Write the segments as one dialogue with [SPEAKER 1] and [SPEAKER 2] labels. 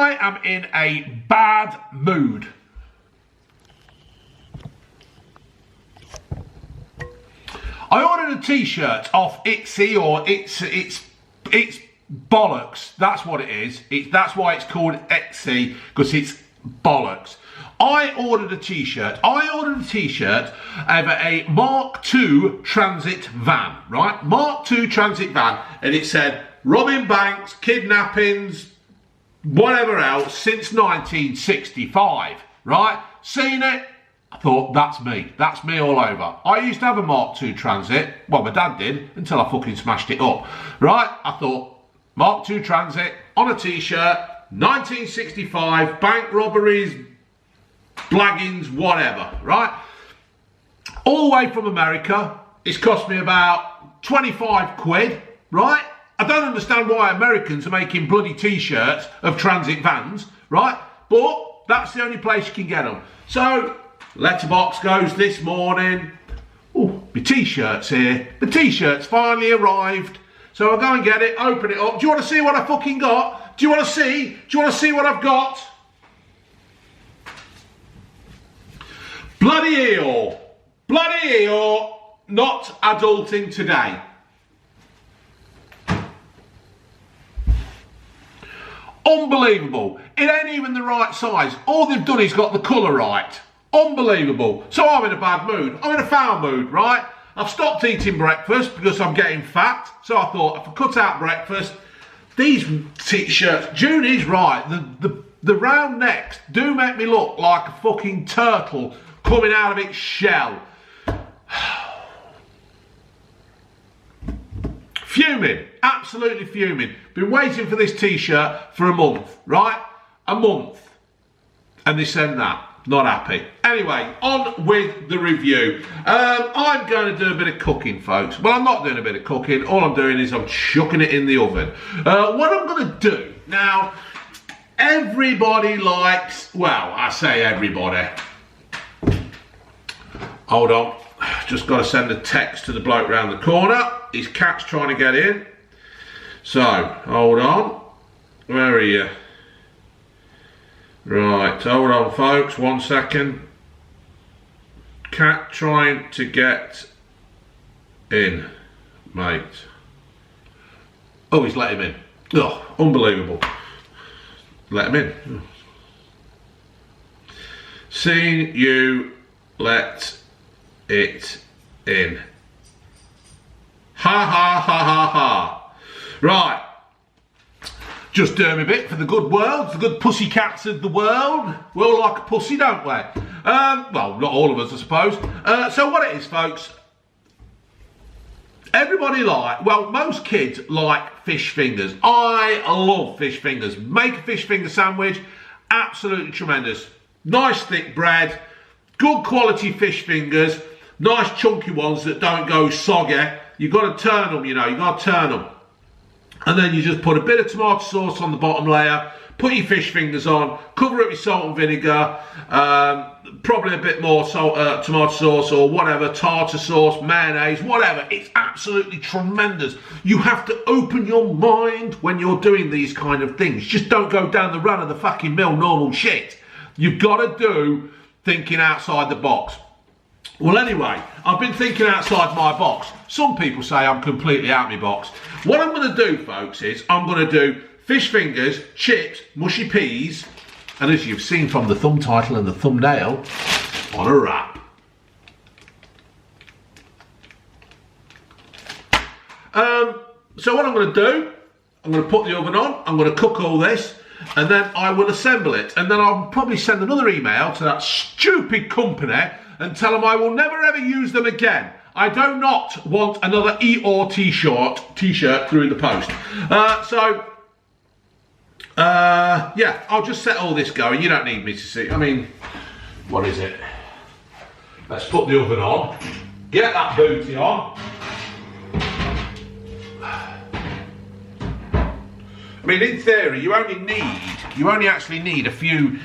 [SPEAKER 1] I am in a bad mood. I ordered a t-shirt off Etsy, or it's bollocks. That's what it is. That's why it's called Etsy, because it's bollocks. I ordered a t-shirt. Over a Mark II transit van, right? Mark II transit van, and it said robbing banks, kidnappings, whatever else since 1965, right? Seen it? I thought, that's me all over. I used to have a Mark II Transit, well, my dad did, until I fucking smashed it up, right? I thought, Mark II Transit, on a t-shirt, 1965, bank robberies, blaggings, whatever, right? All the way from America, it's cost me about 25 quid, right? I don't understand why Americans are making bloody t-shirts of transit vans, right? But that's the only place you can get them. So, letterbox goes this morning. Oh, my t-shirt's here. The t-shirt's finally arrived. So I'll go and get it, open it up. Do you want to see what I fucking got? Do you want to see? Do you want to see what I've got? Bloody Eeyore. Bloody Eeyore. Not adulting today. Unbelievable. It ain't even the right size. All they've done is got the colour right. Unbelievable. So I'm in a bad mood. I'm in a foul mood, right? I've stopped eating breakfast because I'm getting fat. So I thought, if I cut out breakfast, these t-shirts, June is right. The round necks do make me look like a fucking turtle coming out of its shell. Fuming, absolutely fuming. Been waiting for this t-shirt for a month, right? A month. And they send that. Not happy. Anyway, on with the review. I'm going to do a bit of cooking, folks. Well, I'm not doing a bit of cooking. All I'm doing is I'm chucking it in the oven. What I'm going to do, now, everybody likes, well, I say everybody. Hold on. Just got to send a text to the bloke round the corner. His cat's trying to get in. So, hold on. Where are you? Right, hold on folks, 1 second. Cat trying to get in, mate. Oh, he's let him in. Oh, unbelievable. Let him in. Seen you let it in. Ha ha ha ha ha. Right. Just doing a bit for the good world, the good pussy cats of the world. We all like a pussy, don't we? Well, not all of us, I suppose. So what it is, folks, everybody most kids like fish fingers. I love fish fingers. Make a fish finger sandwich, absolutely tremendous. Nice thick bread, good quality fish fingers, nice chunky ones that don't go soggy. You've got to turn them, you know, you've got to turn them. And then you just put a bit of tomato sauce on the bottom layer, put your fish fingers on, cover it with salt and vinegar, probably a bit more tomato sauce or whatever, tartar sauce, mayonnaise, whatever. It's absolutely tremendous. You have to open your mind when you're doing these kind of things. Just don't go down the run of the fucking mill normal shit. You've got to do thinking outside the box. Well, anyway, I've been thinking outside my box. Some people say I'm completely out of my box. What I'm going to do, folks, is I'm going to do fish fingers, chips, mushy peas, and as you've seen from the thumb title and the thumbnail, on a wrap. So what I'm going to do, I'm going to put the oven on, I'm going to cook all this, and then I will assemble it. And then I'll probably send another email to that stupid company and tell them I will never ever use them again. I do not want another Eeyore t-shirt through the post. Yeah, I'll just set all this going. You don't need me to see. I mean, what is it? Let's put the oven on. Get that booty on. I mean, in theory, you only actually need a few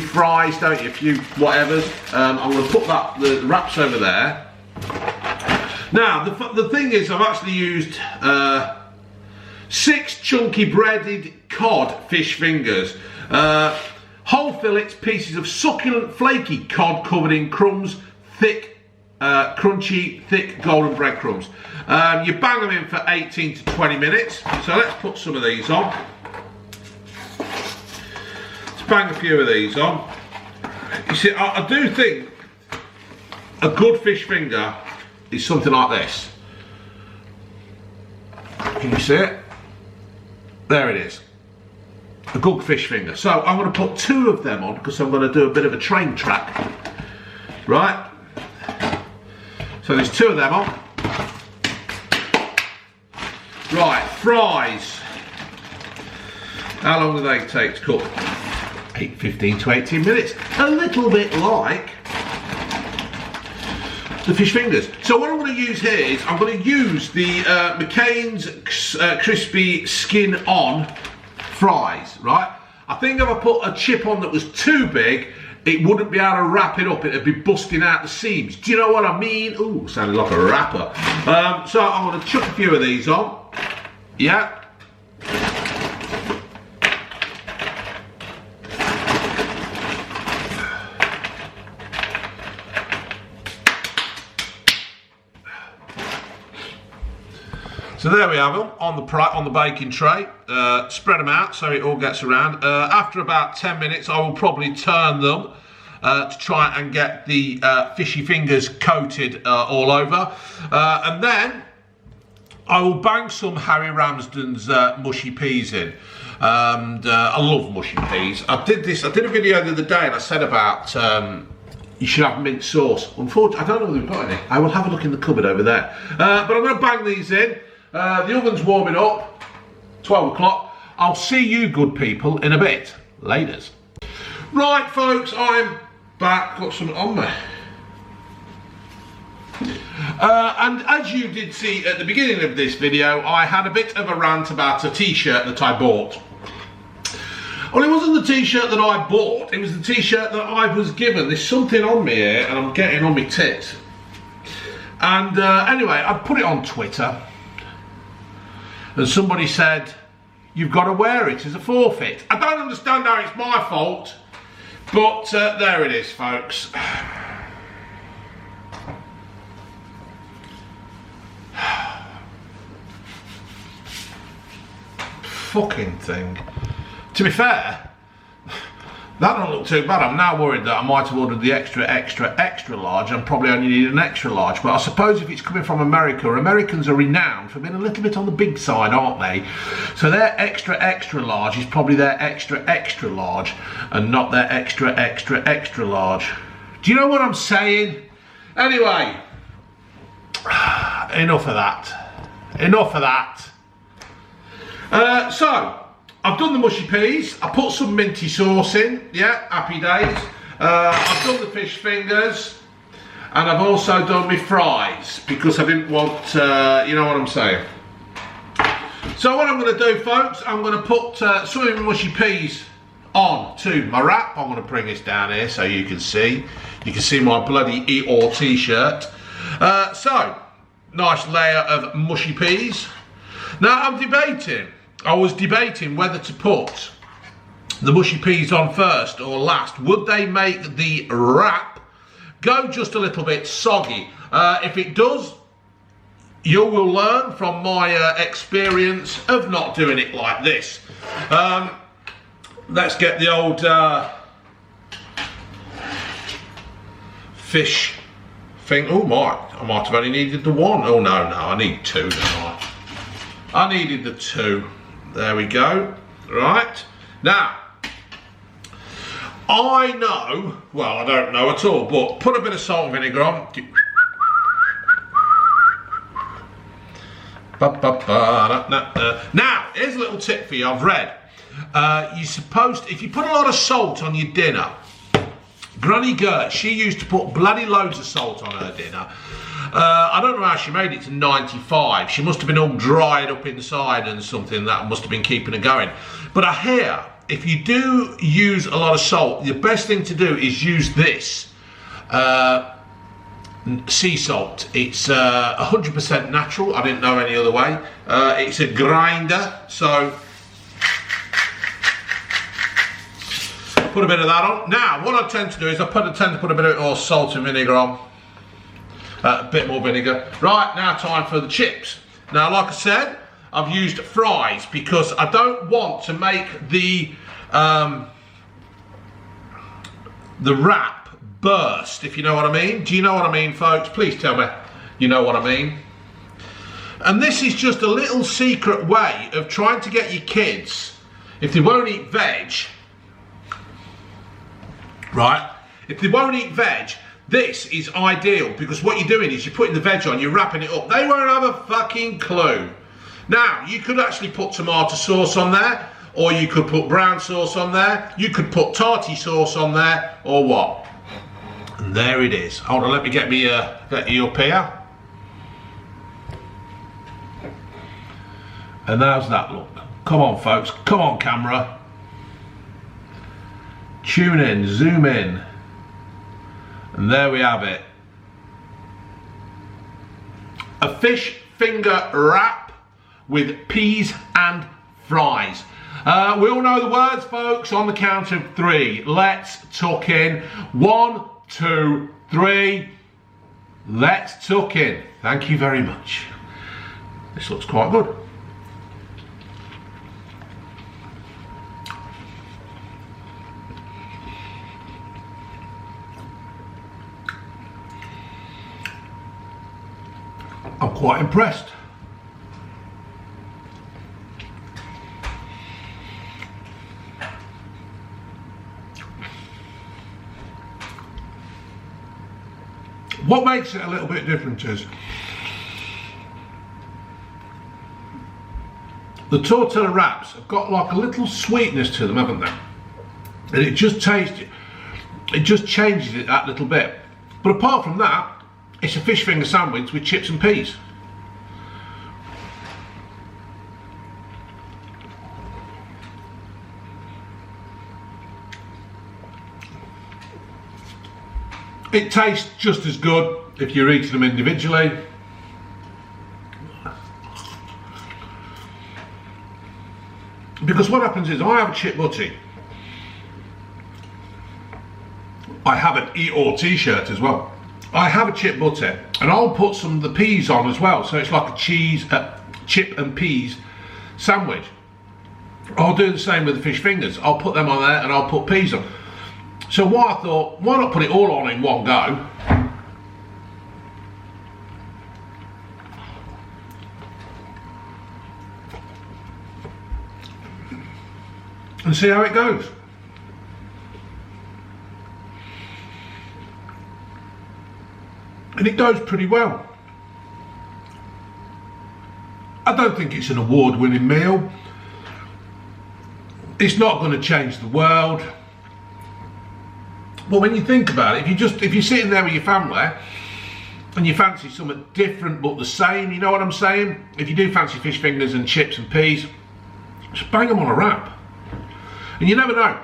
[SPEAKER 1] fries, don't you? A few whatevers. I'm going to put the wraps over there. Now, the thing is, I've actually used 6 chunky breaded cod fish fingers. Whole fillets, pieces of succulent flaky cod covered in crumbs, thick, crunchy, thick golden breadcrumbs. You bang them in for 18 to 20 minutes. So let's put some of these on. Let's bang a few of these on. You see, I do think a good fish finger is something like this. Can you see it? There it is. A good fish finger. So I'm going to put 2 of them on because I'm going to do a bit of a train track. Right? So there's 2 of them on. Right, fries. How long do they take to cook? 15 to 18 minutes. A little bit like the fish fingers. So what I'm going to use here is I'm going to use the McCain's crispy skin on fries, right? I think if I put a chip on that was too big, it wouldn't be able to wrap it up. It'd be busting out the seams. Do you know what I mean? Ooh, sounded like a rapper. So I'm going to chuck a few of these on. Yeah. So there we have them on the baking tray. Spread them out so it all gets around. After about 10 minutes, I will probably turn them to try and get the fishy fingers coated all over. And then I will bang some Harry Ramsden's mushy peas in. And I love mushy peas. I did a video the other day and I said about you should have mint sauce. Unfortunately, I don't know whether we've got any. I will have a look in the cupboard over there. But I'm going to bang these in. The oven's warming up, 12 o'clock. I'll see you good people in a bit. Laters. Right folks, I'm back, got something on me. And as you did see at the beginning of this video, I had a bit of a rant about a t-shirt that I bought. Well, it wasn't the t-shirt that I bought, it was the t-shirt that I was given. There's something on me here and I'm getting on my tits. And anyway, I put it on Twitter. And somebody said, you've got to wear it as a forfeit. I don't understand how it's my fault, but there it is, folks. Fucking thing. To be fair, that don't look too bad. I'm now worried that I might have ordered the extra large and probably only need an extra large. But I suppose if it's coming from America, Americans are renowned for being a little bit on the big side, aren't they? So their extra large is probably their extra large and not their extra large. Do you know what I'm saying? Anyway, enough of that. Enough of that. So, I've done the mushy peas, I put some minty sauce in, yeah, happy days. I've done the fish fingers, and I've also done my fries, because I didn't want, you know what I'm saying. So what I'm going to do, folks, I'm going to put some of my mushy peas on to my wrap. I'm going to bring this down here so you can see. You can see my bloody Eeyore t-shirt. So, nice layer of mushy peas. Now, I was debating whether to put the mushy peas on first or last. Would they make the wrap go just a little bit soggy? If it does, you will learn from my experience of not doing it like this. Let's get the old fish thing. Oh my, I might have only needed the one. Oh no, I need 2, don't I? I needed the 2. There we go. Right. Now, I know, well, I don't know at all, but put a bit of salt and vinegar on. Now, here's a little tip for you I've read. You're supposed to, if you put a lot of salt on your dinner, Granny Gert, she used to put bloody loads of salt on her dinner. I don't know how she made it to 95. She must have been all dried up inside and something that must have been keeping her going. But I hear, if you do use a lot of salt, the best thing to do is use this sea salt. It's 100% natural. I didn't know any other way. It's a grinder, so put a bit of that on. Now, what I tend to do is I tend to put a bit of salt and vinegar on. A bit more vinegar. Right, now time for the chips. Now, like I said, I've used fries because I don't want to make the wrap burst, if you know what I mean. Do you know what I mean, folks? Please tell me you know what I mean. And this is just a little secret way of trying to get your kids, if they won't eat veg, right? If they won't eat veg, this is ideal, because what you're doing is you're putting the veg on, you're wrapping it up. They won't have a fucking clue. Now, you could actually put tomato sauce on there, or you could put brown sauce on there, you could put tarty sauce on there, or what? And there it is. Hold on, let me get you up here. And how's that look? Come on, folks, come on, camera. Tune in, zoom in. And there we have it. A fish finger wrap with peas and fries. We all know the words, folks. On the count of 3, let's tuck in. 1, 2, 3. Let's tuck in. Thank you very much. This looks quite good. I'm quite impressed. What makes it a little bit different is the tortilla wraps have got like a little sweetness to them, haven't they? And it just changes it that little bit. But apart from that, it's a fish finger sandwich with chips and peas. It tastes just as good if you're eating them individually. Because what happens is I have a chip butty. I have an eat-all t-shirt as well. I have a chip butty, and I'll put some of the peas on as well, so it's like a chip and peas sandwich. I'll do the same with the fish fingers. I'll put them on there and I'll put peas on. So what I thought, why not put it all on in one go? And see how it goes. And it goes pretty well. I don't think it's an award-winning meal. It's not going to change the world. But when you think about it, if you're sitting there with your family and you fancy something different but the same, you know what I'm saying? If you do fancy fish fingers and chips and peas, just bang them on a wrap. And you never know,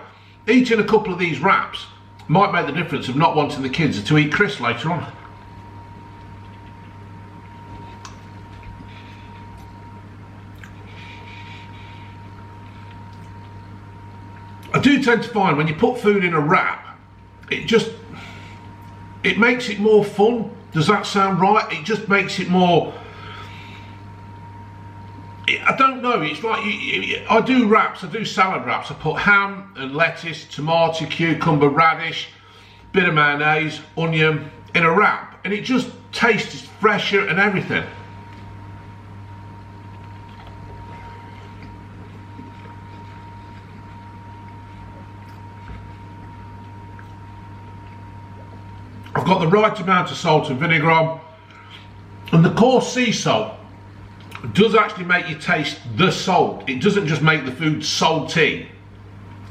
[SPEAKER 1] eating a couple of these wraps might make the difference of not wanting the kids to eat crisps later on. I do tend to find when you put food in a wrap, it makes it more fun. Does that sound right? It just makes it more, I don't know, it's like, I do wraps, I do salad wraps. I put ham and lettuce, tomato, cucumber, radish, bit of mayonnaise, onion in a wrap, and it just tastes fresher and everything. I've got the right amount of salt and vinegar on, and the coarse sea salt does actually make you taste the salt. It doesn't just make the food salty.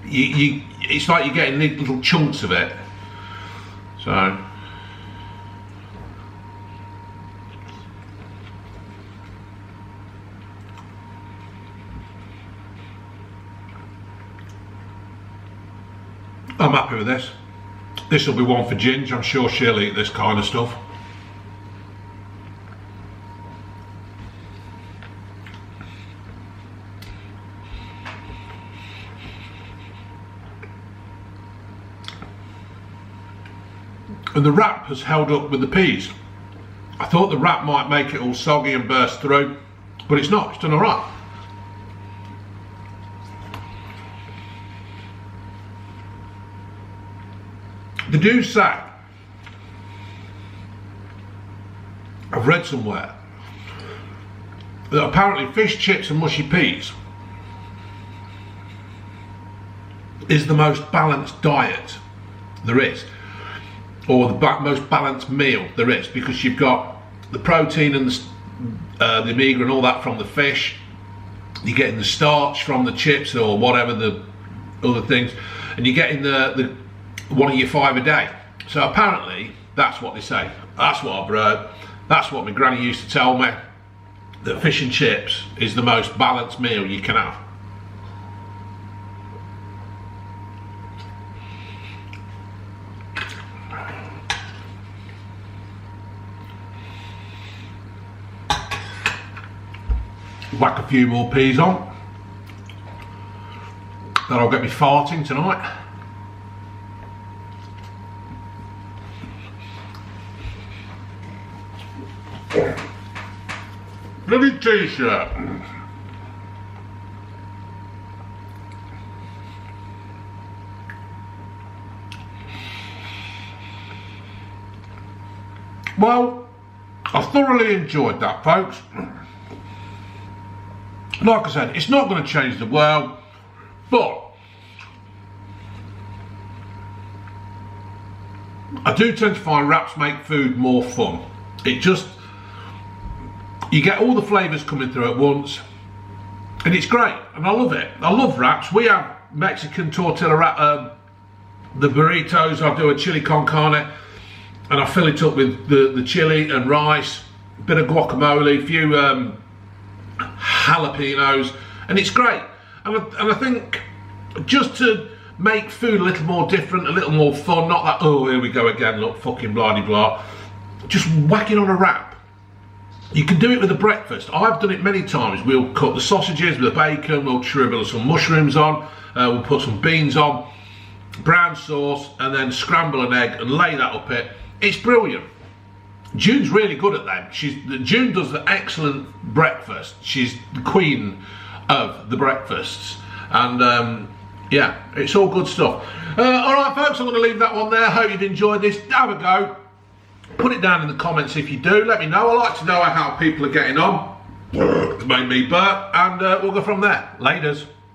[SPEAKER 1] It's like you're getting little chunks of it. So I'm happy with this. This will be one for Ginge. I'm sure she'll eat this kind of stuff. and the wrap has held up with the peas. I thought the wrap might make it all soggy and burst through, but it's not, it's done all right. They do say, I've read somewhere, that apparently fish, chips and mushy peas is the most balanced diet there is, or the most balanced meal there is, because you've got the protein and the omega and all that from the fish, you're getting the starch from the chips or whatever the other things, and you're getting the one of your 5 a day. So apparently that's what they say. That's what I've heard. That's what my granny used to tell me, that fish and chips is the most balanced meal you can have. Whack a few more peas on. That'll get me farting tonight. Bloody t-shirt. Well, I thoroughly enjoyed that, folks. Like I said, it's not going to change the world, but I do tend to find wraps make food more fun. It just, you get all the flavours coming through at once, and it's great, and I love it. I love wraps. We have Mexican tortilla wrap, the burritos. I do a chili con carne, and I fill it up with the chili and rice, a bit of guacamole, a few jalapenos, and it's great. And I think just to make food a little more different, a little more fun, not that, oh, here we go again, look, fucking blah blah, just whacking on a wrap. You can do it with a breakfast. I've done it many times. We'll cut the sausages with the bacon, we'll shrivel some mushrooms on, we'll put some beans on, brown sauce, and then scramble an egg and lay that up it. It's brilliant. June's really good at them. June does an excellent breakfast. She's the queen of the breakfasts, and yeah, it's all good stuff. All right, folks, I'm going to leave that one there. Hope you've enjoyed this. Have a go. Put it down in the comments if you do. Let me know. I like to know how people are getting on. It made me burp, and we'll go from there. Laters.